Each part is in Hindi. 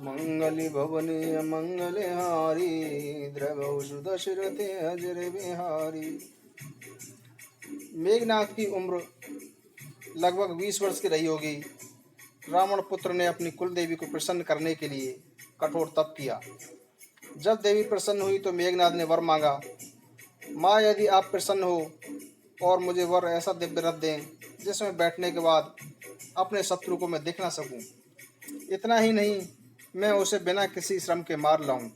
मंगली भवनी मंगल हारी, द्रवौ दशरथे अजर बिहारी। मेघनाथ की उम्र लगभग 20 वर्ष की रही होगी। रावण पुत्र ने अपनी कुल देवी को प्रसन्न करने के लिए कठोर तप किया। जब देवी प्रसन्न हुई तो मेघनाथ ने वर मांगा, माँ यदि आप प्रसन्न हो और मुझे वर ऐसा दिव्य रथ दें जिसमें बैठने के बाद अपने शत्रु को मैं देख ना सकूं। इतना ही नहीं, मैं उसे बिना किसी श्रम के मार लाऊं।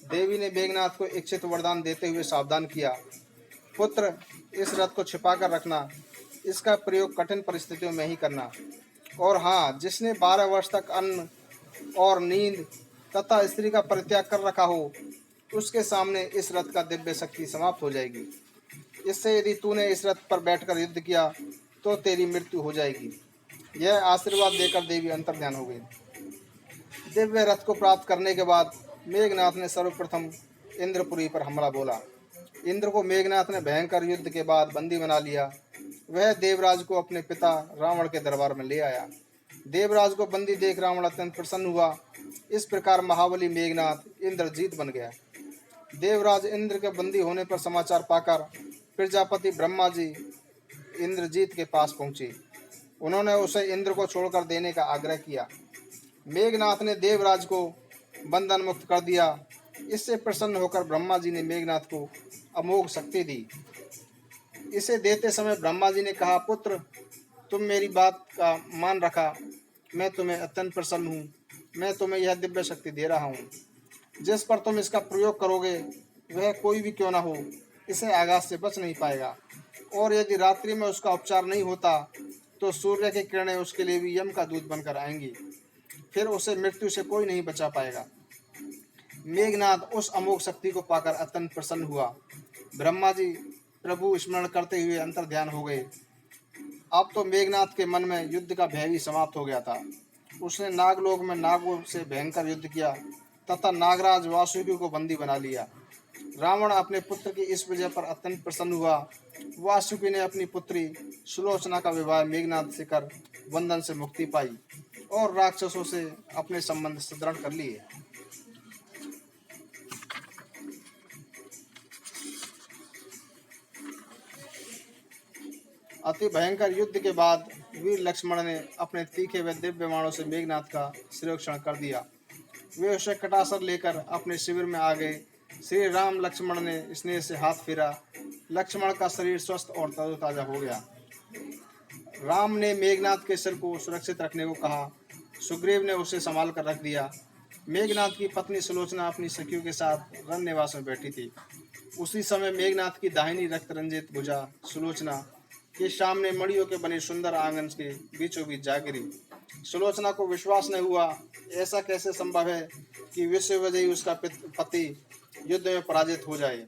देवी ने मेघनाथ को इच्छित वरदान देते हुए सावधान किया, पुत्र इस रथ को छिपा कर रखना, इसका प्रयोग कठिन परिस्थितियों में ही करना। और हाँ, जिसने 12 वर्ष तक अन्न और नींद तथा स्त्री का परित्याग कर रखा हो, उसके सामने इस रथ का दिव्य शक्ति समाप्त हो जाएगी। इससे यदि तूने इस रथ पर बैठकर युद्ध किया तो तेरी मृत्यु हो जाएगी। यह आशीर्वाद देकर देवी अंतर्ध्यान हो गई। दिव्य रथ को प्राप्त करने के बाद मेघनाथ ने सर्वप्रथम इंद्रपुरी पर हमला बोला। इंद्र को मेघनाथ ने भयंकर युद्ध के बाद बंदी बना लिया। वह देवराज को अपने पिता रावण के दरबार में ले आया। देवराज को बंदी देख रावण अत्यंत प्रसन्न हुआ। इस प्रकार महाबली मेघनाथ इंद्रजीत बन गया। देवराज इंद्र के बंदी होने पर समाचार पाकर प्रजापति ब्रह्मा जी इंद्रजीत के पास पहुंचे। उन्होंने उसे इंद्र को छोड़कर देने का आग्रह किया। मेघनाथ ने देवराज को बंधन मुक्त कर दिया। इससे प्रसन्न होकर ब्रह्मा जी ने मेघनाथ को अमोघ शक्ति दी। इसे देते समय ब्रह्मा जी ने कहा, पुत्र तुम मेरी बात का मान रखा, मैं तुम्हें अत्यंत प्रसन्न हूँ। मैं तुम्हें यह दिव्य शक्ति दे रहा हूँ। जिस पर तुम इसका प्रयोग करोगे वह कोई भी क्यों ना हो, इसे आघात से बच नहीं पाएगा। और यदि रात्रि में उसका उपचार नहीं होता तो सूर्य की किरणें उसके लिए भी यम का दूत बनकर आएंगी। फिर उसे मृत्यु से कोई नहीं बचा पाएगा। मेघनाथ उस अमोघ शक्ति को पाकर अत्यंत प्रसन्न हुआ। ब्रह्मा जी प्रभु स्मरण करते हुए अंतर्ध्यान हो गए। अब तो मेघनाथ के मन में युद्ध का भय भी समाप्त हो गया था। उसने नागलोक में नागों से भयंकर युद्ध किया तथा नागराज वासुकी को बंदी बना लिया। रावण अपने पुत्र की इस विजय पर अत्यंत प्रसन्न हुआ। वासुकी ने अपनी पुत्री सुलोचना का विवाह मेघनाथ से कर बंधन से मुक्ति पाई और राक्षसों से अपने संबंध सुदृढ़ कर लिए। अति भयंकर युद्ध के बाद वीर लक्ष्मण ने अपने तीखे व दिव्य बाणों से मेघनाथ का शिरोक्षण कर दिया। वे उसे कटासर लेकर अपने शिविर में आ गए। श्री राम लक्ष्मण ने स्नेह से हाथ फेरा। लक्ष्मण का शरीर स्वस्थ और तरोताजा हो गया। राम ने मेघनाथ के सिर को सुरक्षित रखने को कहा। सुग्रीव ने उसे संभाल कर रख दिया। मेघनाथ की पत्नी सुलोचना अपनी सखियों के साथ रण निवास में बैठी थी। उसी समय मेघनाथ की दाहिनी रक्त रंजित भुजा सुलोचना के सामने मड़ियों के बने सुंदर आंगन के बीचों बीच जा गिरी। सुलोचना को विश्वास नहीं हुआ। ऐसा कैसे संभव है कि विश्वविजयी उसका पति युद्ध में पराजित हो जाए।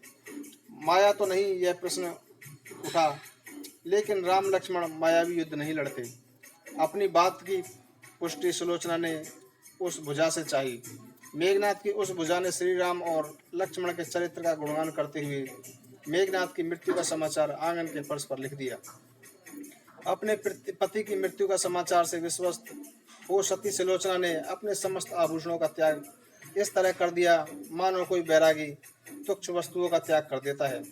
माया तो नहीं, यह प्रश्न उठा। लेकिन राम लक्ष्मण मायावी युद्ध नहीं लड़ते। अपनी बात की पुष्टि सुलोचना ने उस भुजा से चाही। मेघनाथ की उस भुजा ने श्री राम और लक्ष्मण के चरित्र का गुणगान करते हुए मेघनाथ की मृत्यु का समाचार आंगन के फर्श पर लिख दिया। अपने पति की मृत्यु का समाचार से विश्वस्त हो सती सुलोचना ने अपने समस्त आभूषणों का त्याग इस तरह कर दिया मानो कोई बैरागी तुच्छ वस्तुओं का त्याग कर देता है।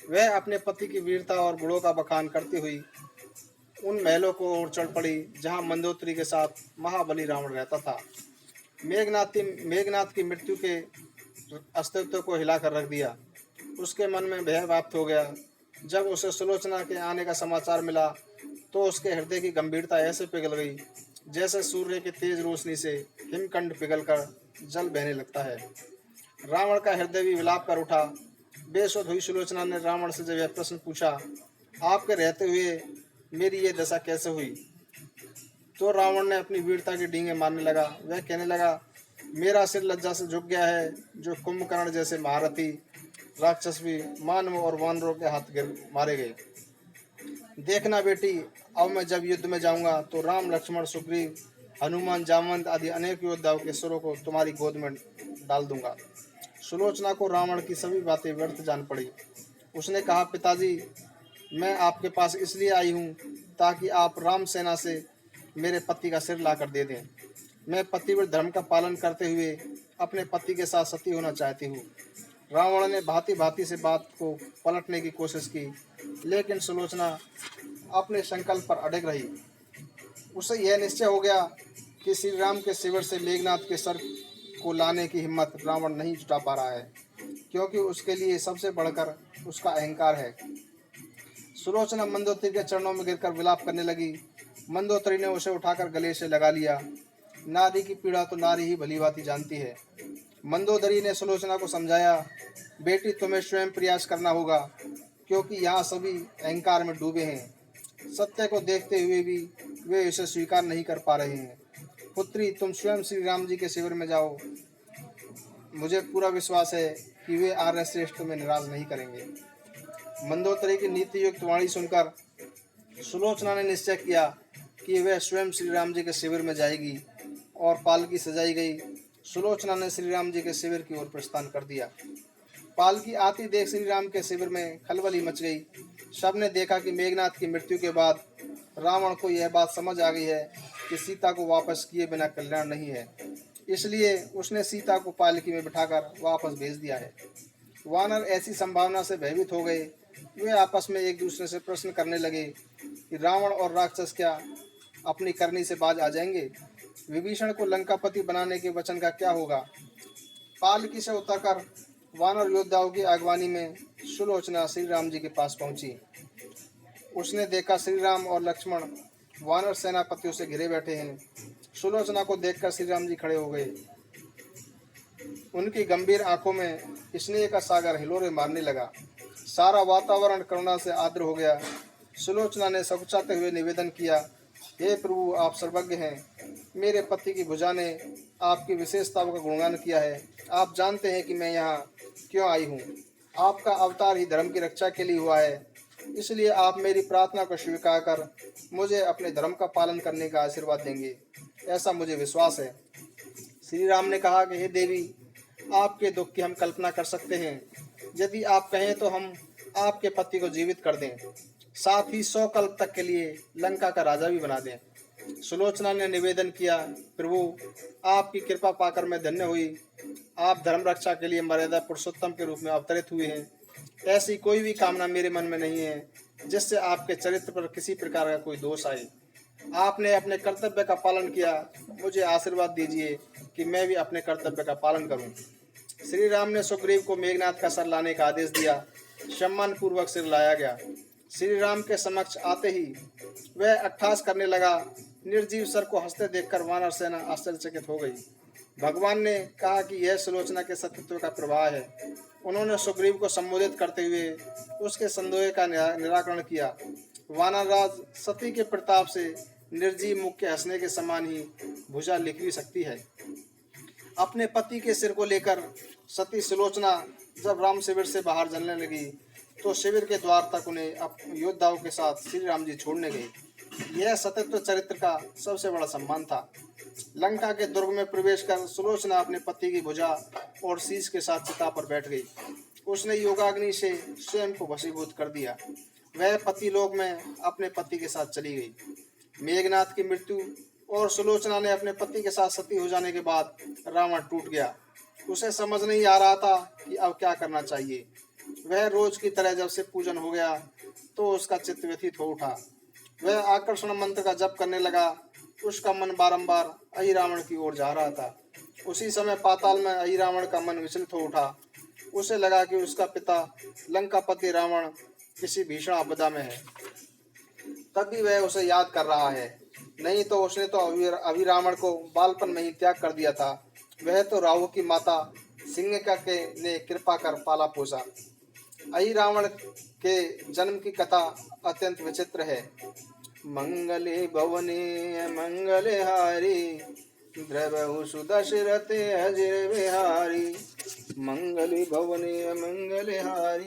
वह अपने पति की वीरता और गुणों का बखान करती हुई उन महलों को ओर चढ़ पड़ी जहां मंदोदरी के साथ महाबली रावण रहता था। मेघनाथ की मृत्यु के अस्तित्व को हिलाकर रख दिया। उसके मन में भय व्याप्त हो गया। जब उसे सुलोचना के आने का समाचार मिला तो उसके हृदय की गंभीरता ऐसे पिघल गई जैसे सूर्य की तेज रोशनी से हिमखंड पिघलकर जल बहने लगता है। रावण का हृदय भी विलाप कर उठा। बेसुध हुई सुलोचना ने रावण से जब यह प्रश्न पूछा, आपके रहते हुए मेरी ये दशा कैसे हुई, तो रावण ने अपनी वीरता की डींगे मारने लगा। वह कहने लगा, मेरा सिर लज्जा से झुक गया है जो कुंभकर्ण जैसे महारथी राक्षस भी मानव और वानरों के हाथ गिर मारे गए। देखना बेटी, अब मैं जब युद्ध में जाऊंगा तो राम लक्ष्मण सुग्रीव हनुमान जामवंत आदि अनेक योद्धाओं के सिरों को तुम्हारी गोद में डाल दूंगा। सुलोचना को रावण की सभी बातें व्यर्थ जान पड़ी। उसने कहा, पिताजी मैं आपके पास इसलिए आई हूँ ताकि आप राम सेना से मेरे पति का सिर लाकर दे दें। मैं पतिव्रत धर्म का पालन करते हुए अपने पति के साथ सती होना चाहती हूँ। रावण ने भांति भांति से बात को पलटने की कोशिश की, लेकिन सुलोचना अपने संकल्प पर अड़ग रही। उसे यह निश्चय हो गया कि श्री राम के शिविर से मेघनाथ के सर को लाने की हिम्मत रावण नहीं जुटा पा रहा है, क्योंकि उसके लिए सबसे बढ़कर उसका अहंकार है। सुलोचना मंदोदरी के चरणों में गिरकर विलाप करने लगी। मंदोदरी ने उसे उठाकर गले से लगा लिया। नारी की पीड़ा तो नारी ही भलीभांति जानती है। मंदोदरी ने सुलोचना को समझाया, बेटी तुम्हें स्वयं प्रयास करना होगा, क्योंकि यहाँ सभी अहंकार में डूबे हैं। सत्य को देखते हुए भी वे इसे स्वीकार नहीं कर पा रहे हैं। पुत्री, तुम स्वयं श्री राम जी के शिविर में जाओ। मुझे पूरा विश्वास है कि वे आर्य श्रेष्ठ में निराश नहीं करेंगे। मंदोदरी की नीति युक्त वाणी सुनकर सुलोचना ने निश्चय किया कि वह स्वयं श्री राम जी के शिविर में जाएगी, और पालकी सजाई गई। सुलोचना ने श्री राम जी के शिविर की ओर प्रस्थान कर दिया। पालकी आती देख श्री राम के शिविर में खलबली मच गई। सबने देखा कि मेघनाथ की मृत्यु के बाद रावण को यह बात समझ आ गई है कि सीता को वापस किए बिना कल्याण नहीं है, इसलिए उसने सीता को पालकी में बिठाकर वापस भेज दिया है। वानर ऐसी संभावना से भयभीत हो गए। वे आपस में एक दूसरे से प्रश्न करने लगे कि रावण और राक्षस क्या अपनी करनी से बाज आ जाएंगे? विभीषण को लंकापति बनाने के वचन का क्या होगा? पालकी से उतरकर वानर योद्धाओं की अगवानी में सुलोचना श्री राम जी के पास पहुंची। उसने देखा श्री राम और लक्ष्मण वानर सेनापतियों से घिरे बैठे हैं। सुलोचना को देखकर श्री राम जी खड़े हो गए। उनकी गंभीर आंखों में स्नेह का सागर हिलोरे मारने लगा। सारा वातावरण करुणा से आर्द्र हो गया। सुलोचना ने सकुचाते हुए निवेदन किया, हे प्रभु, आप सर्वज्ञ हैं। मेरे पति की भुजा ने आपकी विशेषताओं का गुणगान किया है। आप जानते हैं कि मैं यहाँ क्यों आई हूँ। आपका अवतार ही धर्म की रक्षा के लिए हुआ है, इसलिए आप मेरी प्रार्थना को स्वीकार कर मुझे अपने धर्म का पालन करने का आशीर्वाद देंगे, ऐसा मुझे विश्वास है। श्री राम ने कहा कि हे देवी, आपके दुख की हम कल्पना कर सकते हैं। यदि आप कहें तो हम आपके पति को जीवित कर दें, साथ ही 100 कल्प तक के लिए लंका का राजा भी बना दें। सुलोचना ने निवेदन किया, प्रभु, आपकी कृपा पाकर मैं धन्य हुई। आप धर्म रक्षा के लिए मर्यादा पुरुषोत्तम के रूप में अवतरित हुए हैं। ऐसी कोई भी कामना मेरे मन में नहीं है जिससे आपके चरित्र पर किसी प्रकार का कोई दोष आए। आपने अपने कर्तव्य का पालन किया। मुझे आशीर्वाद दीजिए कि मैं भी अपने कर्तव्य का पालन करूं। श्री राम ने सुग्रीव को मेघनाथ का सर लाने का आदेश दिया। सम्मान पूर्वक सिर लाया गया। श्री राम के समक्ष आते ही वह अट्ठास करने लगा। निर्जीव सर को हंसते देखकर वानर सेना आश्चर्यचकित हो गई। भगवान ने कहा कि यह सुलोचना के सत्यत्व का प्रभाव है। उन्होंने सुग्रीव को संबोधित करते हुए उसके संदेह का निराकरण किया। वानरराज सती के प्रताप से निर्जीव मुख के हंसने के समान ही भुजा लिखवी सकती है। अपने पति के सिर को लेकर सती सुलोचना जब राम शिविर से बाहर चलने लगी तो शिविर के द्वार तक उन्हें योद्धाओं के साथ श्री राम जी छोड़ने गए। यह सतत्व चरित्र का सबसे बड़ा सम्मान था। लंका के दुर्ग में प्रवेश कर सुलोचना अपने पति की भुजा और शीश के साथ चिता पर बैठ गई। उसने योगाग्नि से स्वयं को वशीभूत कर दिया। वह पति लोक में अपने पति के साथ चली गई। मेघनाथ की मृत्यु और सुलोचना ने अपने पति के साथ सती हो जाने के बाद रावण टूट गया। उसे समझ नहीं आ रहा था कि अब क्या करना चाहिए। वह रोज की तरह जब से पूजन हो गया तो उसका चित्त व्यथित हो उठा। वह आकर्षण मंत्र का जप करने लगा। उसका मन बारंबार अहिरावण की ओर जा रहा था। उसी समय पाताल में अहिरावण का मन विचलित हो उठा। उसे लगा कि उसका पिता लंकापति रावण किसी भीषण आपदा में है। तब भी वह उसे याद कर रहा है। नहीं तो उसने तो अभिरावण को बालपन में ही त्याग कर दिया था। वह तो राहु की माता सिंहिका के ने कृपा कर पाला पोसा। अहिरावण के जन्म की कथा अत्यंत विचित्र है। मंगले भवने मंगले हारी, द्रवहु सुदशरथे अजर विहारी। मंगले भवने मंगले हारी।